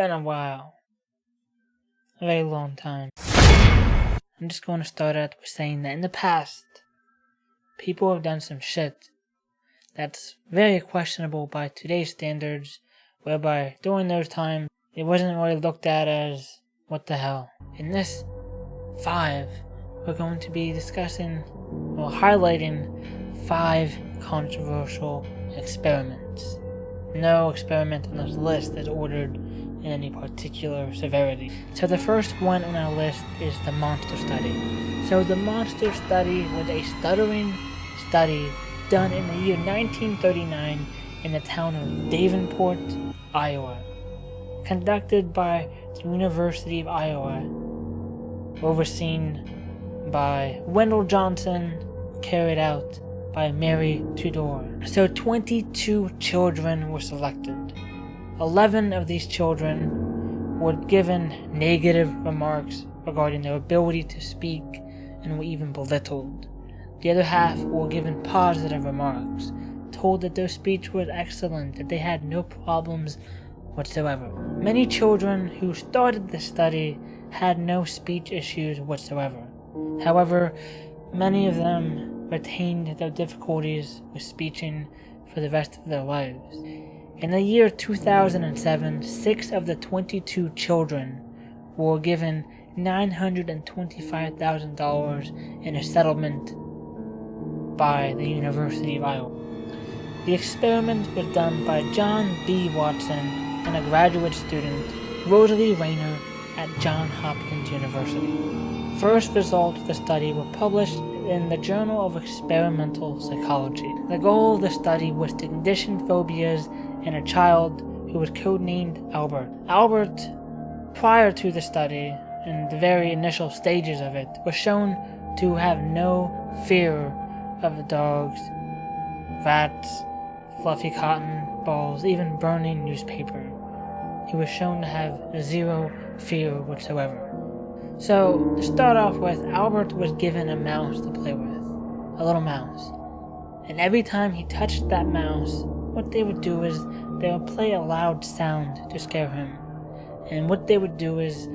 been a while. A very long time. I'm just going to start out with saying that in the past, people have done some shit that's very questionable by today's standards, whereby during those times, it wasn't really looked at as, what the hell. In this 5, we're going to be discussing, or highlighting, 5 controversial experiments. No experiment on this list is ordered in any particular severity. So the first one on our list is the monster study. So the monster study was a stuttering study done in the year 1939 in the town of Davenport, Iowa. Conducted by the University of Iowa, overseen by Wendell Johnson, carried out by Mary Tudor. So 22 children were selected. 11 of these children were given negative remarks regarding their ability to speak and were even belittled. The other half were given positive remarks, told that their speech was excellent, that they had no problems whatsoever. Many children who started the study had no speech issues whatsoever. However, many of them retained their difficulties with speaking for the rest of their lives. In the year 2007, 6 of the 22 children were given $925,000 in a settlement by the University of Iowa. The experiment was done by John B. Watson and a graduate student, Rosalie Rayner, at Johns Hopkins University. First results of the study were published in the Journal of Experimental Psychology. The goal of the study was to condition phobias in a child who was codenamed Albert. Albert, prior to the study, in the very initial stages of it, was shown to have no fear of the dogs, rats, fluffy cotton balls, even burning newspaper. He was shown to have 0 fear whatsoever. So, to start off with, Albert was given a mouse to play with. A little mouse. And every time he touched that mouse, what they would do is they would play a loud sound to scare him. And what they would do is,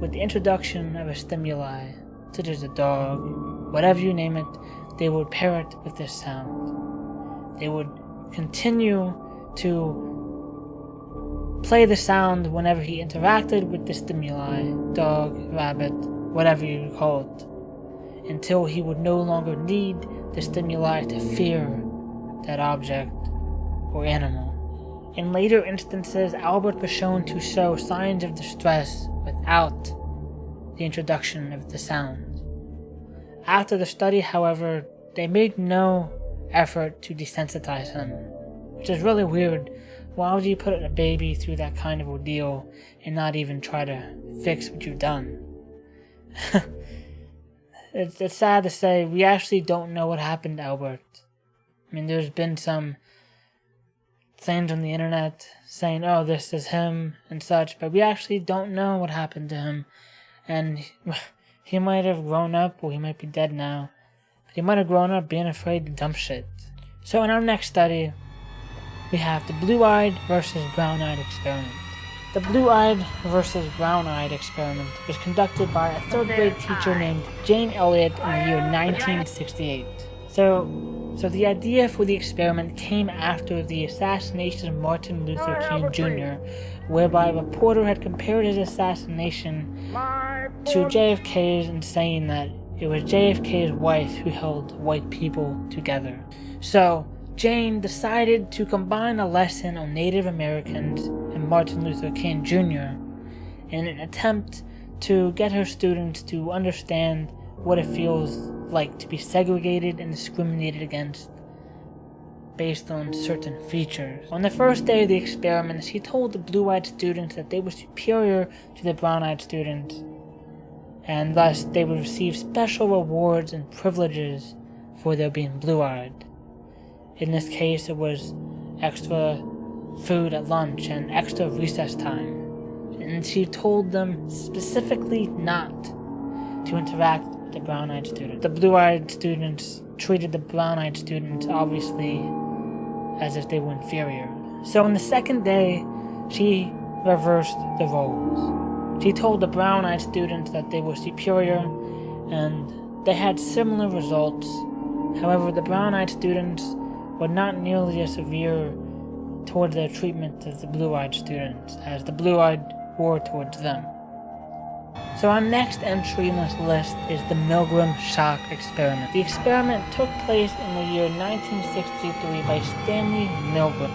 with the introduction of a stimuli, such as a dog, whatever you name it, they would pair it with this sound. They would continue to play the sound whenever he interacted with the stimuli, dog, rabbit, whatever you call it, until he would no longer need the stimuli to fear that object or animal. In later instances, Albert was shown to show signs of distress without the introduction of the sound. After the study, however, they made no effort to desensitize him, which is really weird. Why would you put a baby through that kind of ordeal and not even try to fix what you've done? It's sad to say, we actually don't know what happened to Albert. I mean, there's been some things on the internet saying, oh, this is him and such, but we actually don't know what happened to him. And he might have grown up, or he might be dead now, but he might have grown up being afraid to dump shit. So in our next study, we have the blue-eyed versus brown-eyed experiment. The blue-eyed versus brown-eyed experiment was conducted by a 3rd grade teacher named Jane Elliott in the year 1968. So the idea for the experiment came after the assassination of Martin Luther King Jr., whereby a reporter had compared his assassination to JFK's and saying that it was JFK's wife who held white people together. So Jane decided to combine a lesson on Native Americans and Martin Luther King Jr. in an attempt to get her students to understand what it feels like to be segregated and discriminated against based on certain features. On the first day of the experiment, she told the blue-eyed students that they were superior to the brown-eyed students, and thus they would receive special rewards and privileges for their being blue-eyed. In this case, it was extra food at lunch and extra recess time. And she told them specifically not to interact with the brown-eyed students. The blue-eyed students treated the brown-eyed students, obviously, as if they were inferior. So on the second day, she reversed the roles. She told the brown-eyed students that they were superior, and they had similar results. However, the brown-eyed students were not nearly as severe towards their treatment as the blue-eyed students, as the blue-eyed were towards them. So our next entry in this list is the Milgram shock experiment. The experiment took place in the year 1963 by Stanley Milgram.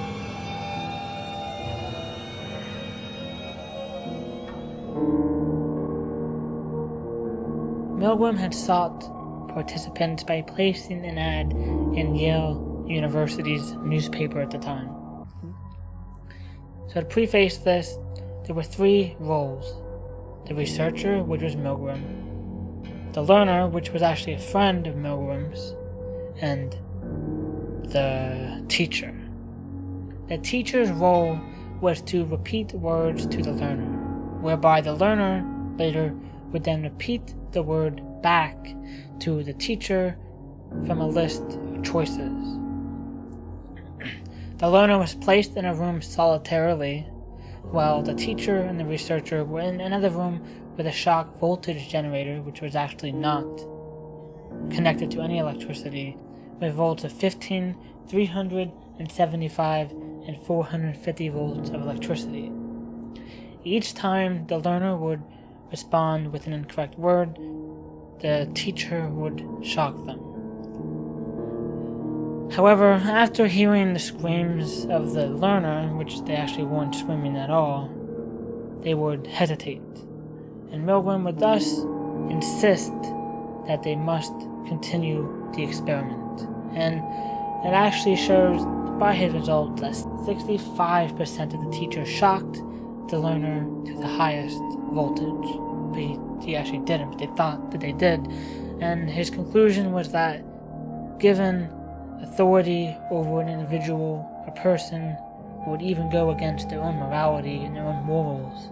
Milgram had sought participants by placing an ad in Yale University's newspaper at the time. So to preface this, there were 3 roles. The researcher, which was Milgram, the learner, which was actually a friend of Milgram's, and the teacher. The teacher's role was to repeat words to the learner, whereby the learner later would then repeat the word back to the teacher from a list of choices. The learner was placed in a room solitarily, while the teacher and the researcher were in another room with a shock voltage generator, which was actually not connected to any electricity, with volts of 15, 375, and 450 volts of electricity. Each time the learner would respond with an incorrect word, the teacher would shock them. However, after hearing the screams of the learner, which they actually weren't screaming at all, they would hesitate, and Milgram would thus insist that they must continue the experiment. And it actually shows by his results that 65% of the teachers shocked the learner to the highest voltage. But he actually didn't, but they thought that they did. And his conclusion was that given authority over an individual, a person would even go against their own morality and their own morals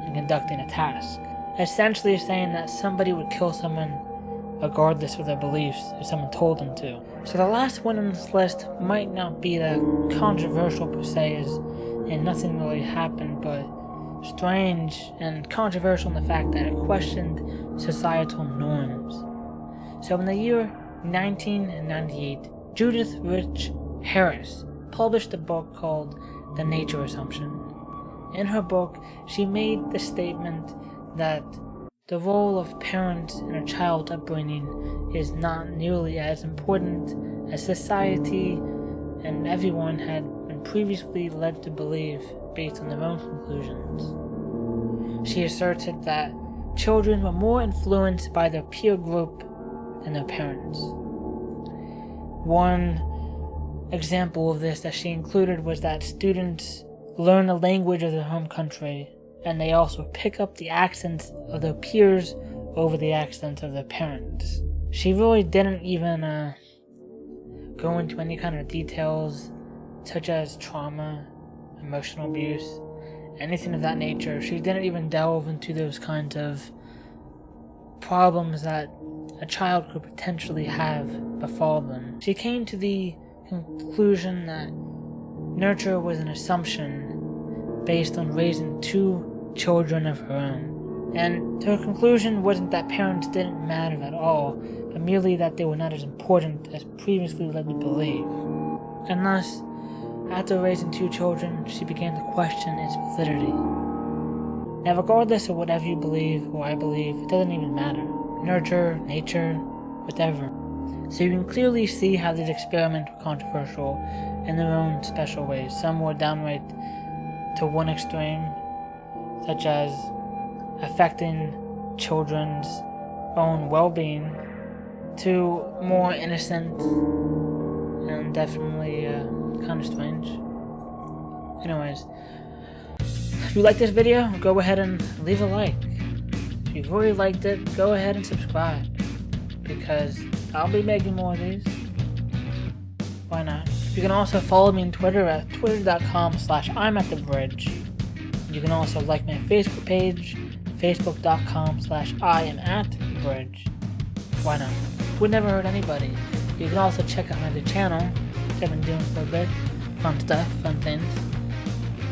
in conducting a task. Essentially saying that somebody would kill someone regardless of their beliefs if someone told them to. So the last one on this list might not be that controversial per se, and nothing really happened, but strange and controversial in the fact that it questioned societal norms. So in the year 1998, Judith Rich Harris published a book called The Nature Assumption. In her book, she made the statement that the role of parents in a child's upbringing is not nearly as important as society and everyone had been previously led to believe based on their own conclusions. She asserted that children were more influenced by their peer group than their parents. One example of this that she included was that students learn the language of their home country, and they also pick up the accents of their peers over the accents of their parents. She really didn't even go into any kind of details such as trauma, emotional abuse, anything of that nature. She didn't even delve into those kinds of problems that a child could potentially have befall them. She came to the conclusion that nurture was an assumption based on raising 2 children of her own. And her conclusion wasn't that parents didn't matter at all, but merely that they were not as important as previously led to believe. And thus, after raising 2 children, she began to question its validity. Now, regardless of whatever you believe or I believe, it doesn't even matter. Nurture, nature, whatever. So you can clearly see how these experiments were controversial in their own special ways. Some were downright to one extreme, such as affecting children's own well-being, to more innocent and definitely kind of strange. Anyways, if you like this video, go ahead and leave a like. If you've really liked it, go ahead and subscribe, because I'll be making more of these. Why not? You can also follow me on Twitter at twitter.com/I'mAtTheBridge. You can also like my Facebook page, facebook.com/I'mAtTheBridge. Why not? Would never hurt anybody. You can also check out my other channel, which I've been doing for a bit. Fun stuff, fun things.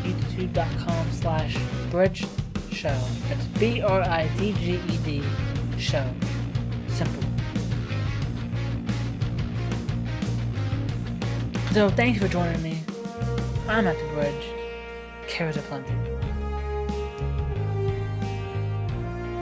youtube.com/bridged show. That's BRIDGED show. Simple. So thanks for joining me. I'm at the bridge. Cares aplenty.